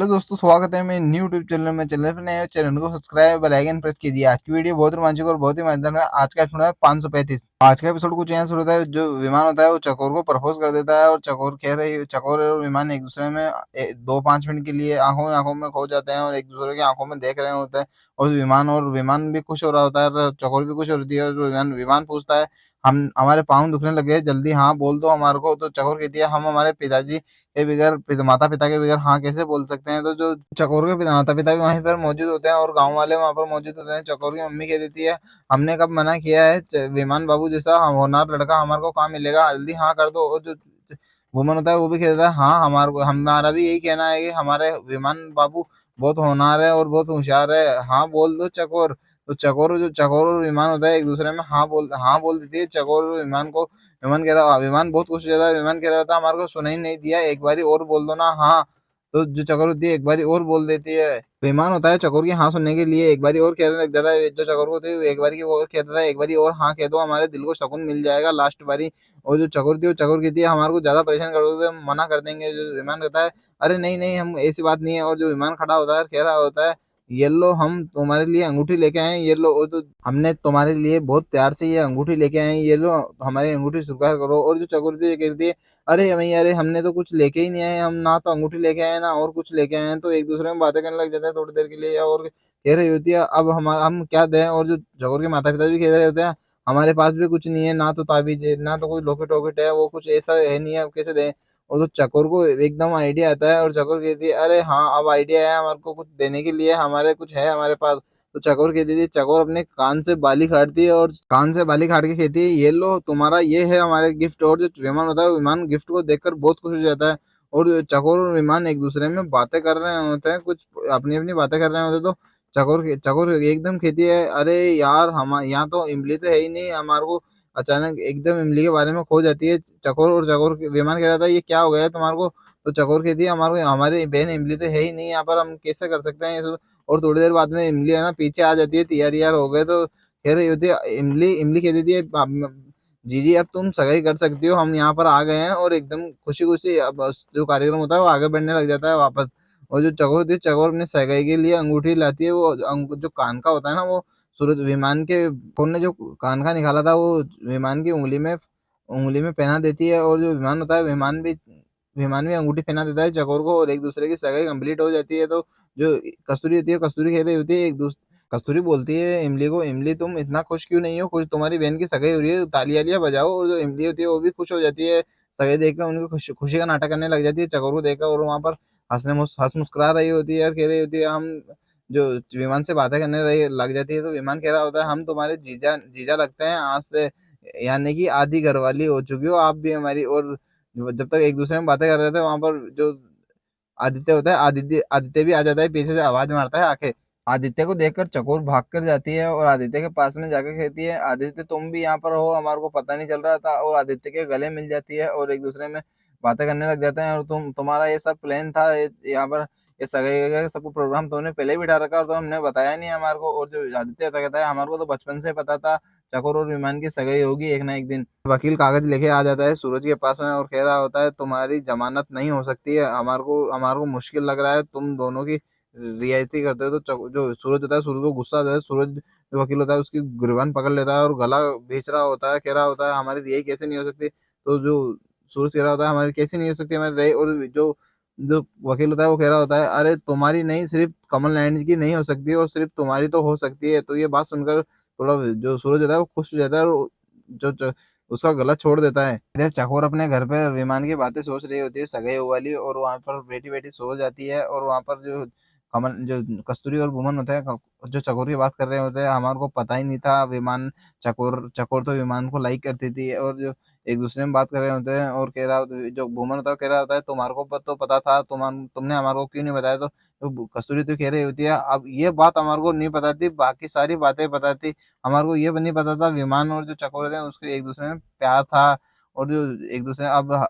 Hello दोस्तों, स्वागत है मेरे न्यू यूट्यूब चैनल में। चैनल पर नए हो, चैनल को सब्सक्राइब, बेल आइकन प्रेस कीजिए। आज की वीडियो बहुत रोमांचक और बहुत ही मजेदार है। आज का एपिसोड है 535। आज का एपिसोड कुछ यहाँ शुरू होता है। जो विमान होता है वो चकोर को प्रपोज कर देता है और चकोर और विमान एक दूसरे में 2-5 मिनट के लिए आंखों में खो जाते हैं और एक दूसरे की आंखों में देख रहे होते हैं। और विमान भी खुश हो रहा होता है और चकोर भी खुश हो रही है। और विमान पूछता है, हम हमारे पाँव दुखने लगे, जल्दी हाँ बोल दो हमारे को। तो चकोर कहती है, हम हमारे पिताजी के बगैर माता पिता के बगैर हाँ कैसे बोल सकते हैं। तो जो चकोर के माता पिता भी वहीं पर मौजूद होते हैं और गांव वाले वहां पर मौजूद होते हैं। चकोर की मम्मी कह देती है, हमने कब मना किया है, विमान बाबू जैसा होनहार लड़का हमारे को कहाँ मिलेगा, जल्दी हाँ कर दो। और जो वुमन होता है वो भी कह देता है, हाँ हमारा भी यही कहना है कि हमारे विमान बाबू बहुत होनहार है और बहुत होशियार है, हाँ बोल दो चकोर। तो चकोर और विमान होता है एक दूसरे में हाँ बोल देती है चकोर और विमान को। विमान बहुत खुश हो जाता है। विमान कह रहा था, हमारे को सुना ही नहीं दिया, एक बारी और बोल दो ना हाँ। तो जो चकोर होती है एक बारी और बोल देती है। विमान होता है चकोर की हाँ सुनने के लिए एक बारी और कहने लग जाता है। जो चकोर को होती है वो एक बारी की और कहता था, एक बारी और हाँ कह दो, हमारे दिल को सुकून मिल जाएगा लास्ट बारी। और जो चकोर थी वो चकोर कहती है, हमारे को ज्यादा परेशान करोगे तो हम मना कर देंगे। जो विमान कहता है, अरे नहीं नहीं, हम ऐसी बात नहीं है। और जो विमान खड़ा होता है कह रहा होता है, ये लो हम तुम्हारे लिए अंगूठी लेके आए हैं, ये लो। और तो हमने तुम्हारे लिए बहुत प्यार से ये अंगूठी लेके आए हैं, ये लो हमारी अंगूठी स्वीकार करो। और जो चकोर थी ये कहती है, अरे भैया, अरे हमने तो कुछ लेके ही नहीं आए, हम ना तो अंगूठी लेके आए ना और कुछ लेके आए हैं। तो एक दूसरे में बातें करने लग जाते हैं थोड़ी देर के लिए और कह रही होती है, अब हम क्या दें। और जो चकोर के माता पिता भी कह रहे होते हैं, हमारे पास भी कुछ नहीं है, ना तो ताबीज है ना तो कोई लॉकेट वॉकेट है, वो कुछ ऐसा है नहीं है, अब कैसे दें। और तो चकोर को एकदम आइडिया आता है और चकोर कहती है, अरे हाँ अब आइडिया है हमारे को कुछ देने के लिए, हमारे कुछ है हमारे पास। तो चकोर कहती थी, चकोर अपने कान से बाली काटती है और कान से बाली काट के कहती है, ये लो तुम्हारा ये है हमारे गिफ्ट। और जो विमान होता है वो विमान गिफ्ट को देखकर बहुत खुश हो जाता है। और जो चकोर और विमान एक दूसरे में बातें कर रहे होते हैं, कुछ अपनी अपनी बातें कर रहे होते हैं। तो चकोर एकदम कहती है, अरे यार हम यहाँ तो इमली तो है ही नहीं हमारे को। अचानक एकदम इमली के बारे में खो जाती है चकोर। और विमान कह रहा था, ये क्या हो गया है तुम्हारे को। तो चकोर कहती है, हमारे को हमारी बहन इमली तो है ही नहीं यहाँ पर, हम कैसे कर सकते हैं ये सब। और थोड़ी देर बाद में इमली है ना पीछे आ जाती है, तैयार यार हो गए। तो कह रही होती है इमली इमली कह देती है, जी अब तुम सगाई कर सकती हो, हम यहाँ पर आ गए हैं। और एकदम खुशी खुशी अब जो कार्यक्रम होता है वो आगे बढ़ने लग जाता है वापस। और जो चकोर होती है, चकोर अपने सगाई के लिए अंगूठी लाती है। वो जो कान का होता है ना, वो सूरज विमान के कौन ने जो कान का निकाला था वो विमान की उंगली में पहना देती है। और जो विमान होता है विमान भी अंगूठी पहना देता है चकोर को और एक दूसरे की सगाई कंप्लीट हो जाती है। तो जो कस्तूरी होती है, कस्तूरी खेल रही होती है कस्तूरी बोलती है इमली को, इमली तुम इतना खुश क्यों नहीं हो, कुछ तुम्हारी बहन की सगाई हो रही है, तालियां बजाओ। और जो इमली होती है वो भी खुश हो जाती है सगाई देखकर, उनकी खुशी का नाटक करने लग जाती है चकोर को देखकर। और वहां पर हंस मुस्कुरा रही होती है और कह रही होती है, हम जो विमान से बातें करने रही लग जाती है। तो विमान कह रहा होता है, हम तुम्हारे जीजा जीजा लगते हैं आज से, यानी कि आधी घरवाली हो चुकी हो आप भी हमारी। और जब तक एक दूसरे में बातें कर रहे थे वहां पर जो आदित्य होता है, आदित्य आदित्य भी आ जाता है, पीछे से आवाज मारता है आके। आदित्य को देखकर चकोर भाग कर जाती है और आदित्य के पास में जाकर कहती है, आदित्य तुम भी यहाँ पर हो, हमारे को पता नहीं चल रहा था। और आदित्य के गले मिल जाती है और एक दूसरे में बातें करने लग जाते हैं। और तुम्हारा ये सब प्लान था, यहाँ पर ये सगाई वगैरह सबको प्रोग्राम तुमने पहले भी बिठा रखा और तो हमने बताया नहीं हमारे को। और जो आदित्य होता कहता है, हमारे को तो बचपन से पता था चकोर और विमान की सगाई होगी एक ना एक दिन। वकील कागज लेके आ जाता है सूरज के पास में और कह रहा होता है, तुम्हारी जमानत नहीं हो सकती है, हमारे को मुश्किल लग रहा है तुम दोनों की रियायती करते हो। तो जो सूरज होता है, सूरज को गुस्सा आता है। सूरज जो वकील होता है उसकी गिरबान पकड़ लेता है और गला बेच रहा होता है, कह रहा होता है, हमारी रिहाई कैसे नहीं हो सकती। तो जो सूरज कह रहा होता है, हमारी कैसे नहीं हो सकती हमारी रिहाई। और जो जो वकील होता है वो कह रहा होता है, अरे तुम्हारी नहीं, सिर्फ कमल नयन की नहीं हो सकती और सिर्फ तुम्हारी तो हो सकती है। तो ये बात सुनकर थोड़ा जो सूरज होता है वो खुश हो जाता है और जो उसका गला छोड़ देता है। इधर चकोर अपने घर पे विमान की बातें सोच रही होती है सगाई वाली, और वहां पर बेटी बेटी सो जाती है। और वहां पर जो कस्तूरी और भूमन होते हैं, जो चकोर की बात कर रहे होते हैं, हमारे को पता ही नहीं था विमान चकोर चकोर तो विमान को लाइक करती थी। और जो एक दूसरे में बात कर रहे होते हैं और जो भूमन होता है वो कह रहा होता है, तुम्हारे को तो पता था, तुमने हमारे को क्यों नहीं बताया। तो कस्तूरी तो कह रही होती है, अब ये बात हमारे को नहीं पता थी, बाकी सारी बातें पता थी, हमारे को ये भी नहीं पता था विमान और जो चकोर थे उसके एक दूसरे में प्यार था। और जो एक दूसरे अब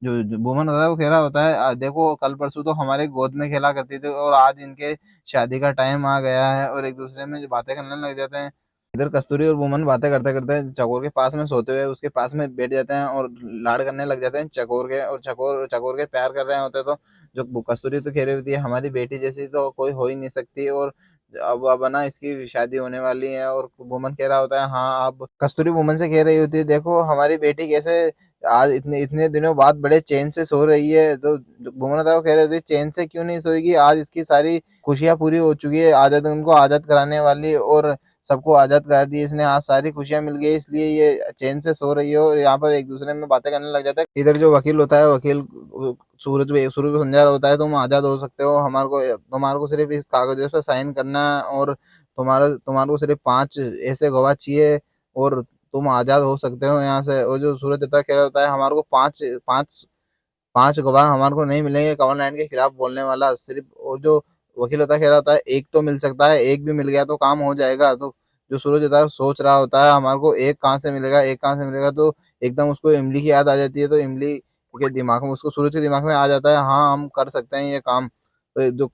जो वुमन होता है वो कह रहा होता है, देखो कल परसों तो हमारे गोद में खेला करती थी और आज इनके शादी का टाइम आ गया है। और एक दूसरे में जो बातें करने लग जाते हैं। इधर कस्तूरी और बुमन बातें करते करते चकोर के पास में सोते हुए उसके पास में बैठ जाते हैं और लाड करने लग जाते हैं चकोर के। और चकोर चकोर के प्यार कर रहे होते तो जो कस्तूरी तो कह रही होती है हमारी बेटी जैसी तो कोई हो ही नहीं सकती, और अब ना इसकी शादी होने वाली है। और बुमन कह रहा होता है हाँ, अब कस्तूरी बुमन से कह रही होती है देखो हमारी बेटी कैसे आज इतने इतने दिनों बाद बड़े चैन से सो रही है। तो बुमन होता है वो कह रही होती है चैन से क्यों नहीं सोएगी, आज इसकी सारी खुशियां पूरी हो चुकी है, आजाद उनको आजाद कराने वाली और सबको आजाद करा दिया इसने, आज सारी खुशियां मिल गई इसलिए ये चैन से सो रही है। और यहाँ पर एक दूसरे में बातें करने लग जाता है। इधर जो वकील होता है वकील सूरज को समझा रहा होता है तुम आजाद हो सकते हो, हमारे को सिर्फ इस कागजों पर साइन करना है और तुम्हारे को सिर्फ 5 ऐसे गवाह चाहिए और तुम आजाद हो सकते हो यहाँ से। और जो सूरज होता है कह रहा होता है हमारे को पांच पांच 5 गवाह हमारे को नहीं मिलेंगे कमल नारायण के खिलाफ बोलने वाला, सिर्फ और जो वकील होता है कह रहा होता है एक तो मिल सकता है, एक भी मिल गया तो काम हो जाएगा। तो जो सूरज होता है सोच रहा होता है हमारे को एक कहाँ से मिलेगा, एक कहाँ से मिलेगा, तो एकदम उसको इमली की याद आ जाती है। तो इमली के दिमाग में उसको सूरज के दिमाग में आ जाता है हाँ हम कर सकते हैं ये काम। तो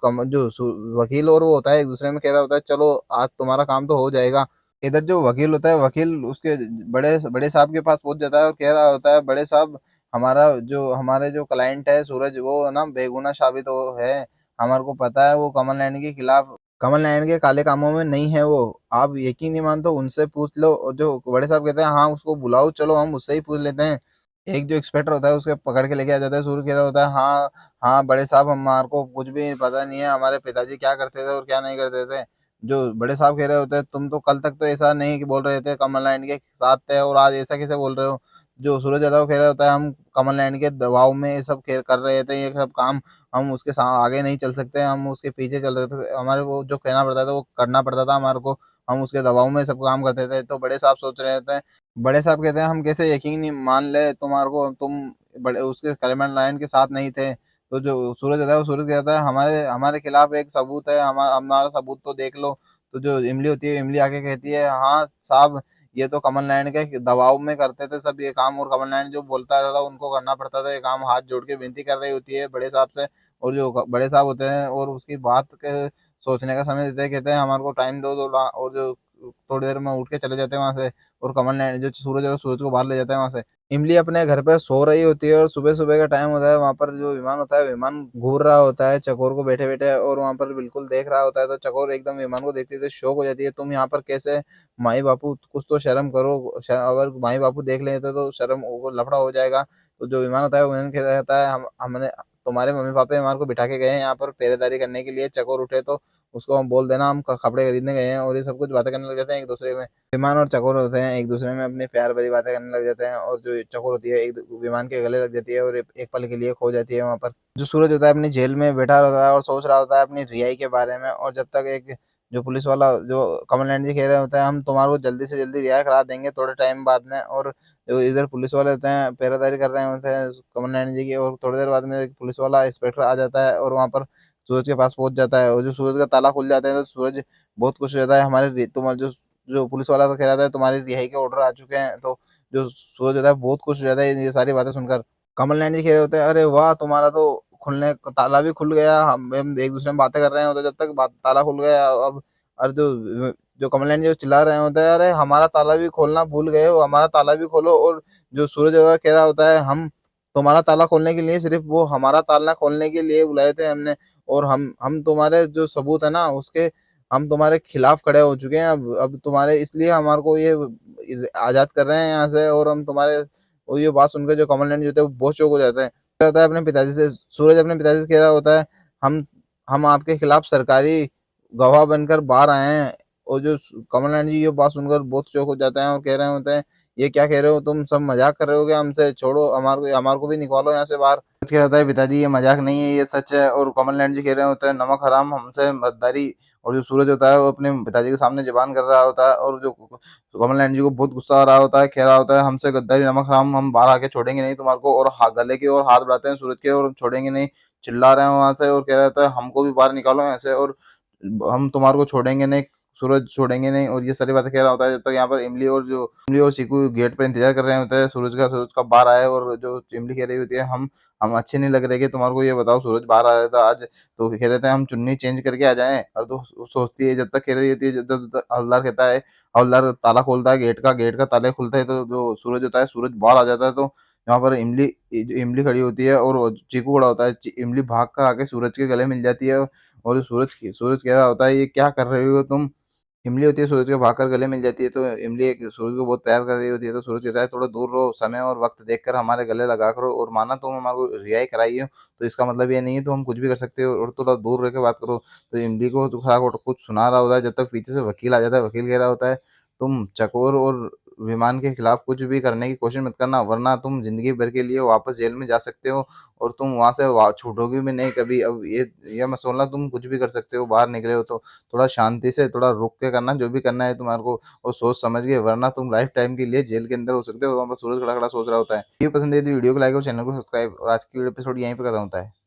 वकील और वो होता है एक दूसरे में कह रहा होता है चलो आज तुम्हारा काम तो हो जाएगा। इधर जो वकील होता है वकील उसके बड़े बड़े साहब के पास पहुंच जाता है और कह रहा होता है बड़े साहब हमारे जो क्लाइंट है सूरज वो ना बेगुनाह साबित हो है, हमारे को पता है वो कमल नैन के खिलाफ कमल नैन के काले कामों में नहीं है, वो आप यकीन नहीं मानते उनसे पूछ लो। और जो बड़े साहब कहते हैं हाँ उसको बुलाओ चलो हम उससे ही पूछ लेते हैं। एक जो एक्सपेक्टर होता है उसके पकड़ के लेके आ जाता है। सूर्य कह रहा होता है हाँ हाँ बड़े साहब हमारे को कुछ भी पता नहीं है हमारे पिताजी क्या करते थे और क्या नहीं करते थे। जो बड़े साहब कह रहे होते हैं तुम तो कल तक तो ऐसा नहीं कि बोल रहे थे कमल नारायण के साथ थे और आज ऐसा कैसे बोल रहे हो। जो सूरज यादव कह रहा होता है हम कमल नारायण के दबाव में ये सब कर रहे थे ये सब काम, हम उसके आगे नहीं चल सकते, हम उसके पीछे चल रहे थे, हमारे को जो कहना पड़ता था वो करना पड़ता था हमारे को, हम उसके दबाव में सब काम करते थे। तो बड़े साहब सोच रहे थे, बड़े साहब कहते हैं हम कैसे यकीन नहीं मान ले तुम्हारे को, तुम बड़े उसके कमल नारायण के साथ नहीं थे। तो जो सूरज होता है वो सूरज कहता है हमारे हमारे खिलाफ एक सबूत है, हमारा हमारा सबूत तो देख लो। तो जो इमली होती है इमली आके कहती है हाँ साहब ये तो कमल नारायण के दबाव में करते थे सब ये काम, और कमल नारायण जो बोलता था उनको करना पड़ता था ये काम, हाथ जोड़ के विनती कर रही होती है बड़े साहब से। और जो बड़े साहब होते हैं और उसकी बात के सोचने का समय देते हैं, कहते हैं हमारे को टाइम दो और जो थोड़ी देर में उठ के चले जाते हैं वहां से। और कमल नारायण जो सूरज है वो सूरज को बाहर ले जाता है वहां से। इमली अपने घर पे सो रही होती है और सुबह सुबह का टाइम होता है, वहां पर जो विमान होता है विमान घूर रहा होता है चकोर को बैठे बैठे और वहां पर बिल्कुल देख रहा होता है। तो चकोर एकदम विमान को देखती है तो शौक हो जाती है, तुम यहाँ पर कैसे, माई बापू कुछ तो शर्म करो, अगर माई बापू देख लेते तो शर्म वो लफड़ा हो जाएगा। तो जो विमान होता है वो विमान कहता है हम हमने तुम्हारे मम्मी पापा हमारे को बिठा के गए हैं यहाँ पर पहरेदारी करने के लिए, चकोर उठे तो उसको हम बोल देना हम कपड़े खरीदने गए हैं, और ये सब कुछ बातें करने लग जाते हैं एक दूसरे में। विमान और चकोर होते हैं एक दूसरे में अपने प्यार भरी बातें करने लग जाते हैं, और जो चकोर होती है एक विमान के गले लग जाती है और एक पल के लिए खो जाती है वहां पर। जो सूरज होता है अपनी जेल में बैठा रहता है और सोच रहा होता है अपनी रिहाई के बारे में। और जब तक एक जो पुलिस वाला जो कमल नारायण जी कह रहे होते हैं हम तुम्हारे को जल्दी से जल्दी रिहा करा देंगे थोड़े टाइम बाद में, और जो इधर पुलिस वाले होते हैं पहरेदारी कर रहे होते हैं कमल नारायण जी की, और थोड़ी देर बाद में एक पुलिस वाला इंस्पेक्टर आ जाता है और वहां पर सूरज के पास पहुंच जाता है। और जो सूरज का ताला खुल जाता है तो सूरज बहुत खुश हो जाता है, हमारे तुम्हारे जो जो पुलिस वाला तो कह रहा था तुम्हारी रिहाई के ऑर्डर आ चुके हैं। तो जो सूरज होता है बहुत खुश हो जाता है ये सारी बातें सुनकर। कमल नैन जी कह रहे होते हैं अरे वाह तुम्हारा तो खुलने ताला भी खुल गया, हम एक दूसरे में बातें कर रहे होते जब तक ताला खुल गया अब। और जो जो कमल नैन जी चिल्ला रहे होते हैं अरे हमारा ताला भी खोलना भूल गए हो, हमारा ताला भी खोलो। और जो सूरज होता है कह रहा होता है हम तुम्हारा ताला खोलने के लिए सिर्फ वो हमारा ताला खोलने के लिए बुलाए थे हमने, और हम तुम्हारे जो सबूत है ना उसके हम तुम्हारे खिलाफ खड़े हो चुके हैं, अब तुम्हारे इसलिए हमारे को ये आजाद कर रहे हैं यहाँ से। और हम तुम्हारे और ये बात सुनकर जो कमल नैन जो होते हैं वो बहुत चौंक हो जाते हैं। रहता है अपने पिताजी से, सूरज अपने पिताजी से कह रहा होता है हम हम आपके खिलाफ सरकारी गवाह बनकर बाहर आए हैं। और जो कमल नैन जी ये बात सुनकर बहुत चौंक हो जाते हैं और कह रहे होते हैं ये क्या कह रहे हो तुम, सब मजाक कर रहे हो क्या हमसे, छोड़ो हमारे को भी निकालो यहाँ से बाहर। सूरज कह रहा है पिताजी ये मजाक नहीं है ये सच है। और कमल नैन जी कह रहे होते हैं नमक हराम हमसे मददारी। और जो सूरज होता है वो अपने पिताजी के सामने जुबान कर रहा होता है, और जो कमल नैन जी को बहुत गुस्सा आ रहा होता है, कह रहा होता है हमसे गद्दारी नमक हराम, हम बाहर आके छोड़ेंगे नहीं तुम्हारे को। और गले की और हाथ बढ़ाते हैं सूरज के और छोड़ेंगे नहीं, चिल्ला रहे हैं वहां से और कह रहा होता है हमको भी बाहर निकालो ऐसे और हम तुम्हारे को छोड़ेंगे नहीं। सूरज छोड़ेंगे नहीं, और ये सारी बातें कह रहा होता है जब तक यहाँ पर इमली और चीकू गेट पर इंतजार कर रहे होते हैं सूरज का बाहर आए। और जो इमली कह रही होती है, हम अच्छे नहीं लग रहे, कि तुम्हारे को ये बताओ सूरज बाहर आ रहा था आज, तो कह रहे थे हम चुन्नी चेंज करके आ जाएं। और तो सोचती है, जब तक कह रही होती है, जब तक हवलदार कहता है, हवलदार ताला खोलता है गेट का ताला खुलता है, तो जो सूरज होता है सूरज बाहर आ जाता है। तो यहाँ पर इमली खड़ी होती है और वो चीकू खड़ा होता है। इमली भाग कर आके सूरज के गले मिल जाती है, और सूरज कह रहा होता है, ये क्या कर रहे हो तुम। इमली होती है सूरज के भागकर गले मिल जाती है, तो इमली एक सूरज को बहुत प्यार कर रही होती है। तो सूरज कहता है, थोड़ा दूर रहो, समय और वक्त देखकर हमारे गले लगा करो, और माना तुम हमारे को रिहाई कराई हो, तो इसका मतलब ये नहीं है तो हम कुछ भी कर सकते हो, और थोड़ा दूर रह के बात करो। तो इमली को तो खड़ा कुछ सुना रहा होता है, जब तक पीछे से वकील आ जाता है। वकील कह रहा होता है, तुम चकोर और विमान के खिलाफ कुछ भी करने की कोशिश मत करना, वरना तुम जिंदगी भर के लिए वापस जेल में जा सकते हो, और तुम वहां से छूटोगे भी नहीं कभी। अब ये मत सोचना तुम कुछ भी कर सकते हो बाहर निकले हो तो। थोड़ा शांति से, थोड़ा रुक के करना जो भी करना है तुम्हारे को, और सोच समझ के, वरना तुम लाइफ टाइम के लिए जेल के अंदर हो सकते हो। वहाँ पर सूरज खड़ा खड़ा सोच रहा होता है। वीडियो पसंद है तो वीडियो को लाइक और चैनल को सब्सक्राइब, और आज की वीडियो एपिसोड यहीं पे खत्म होता है।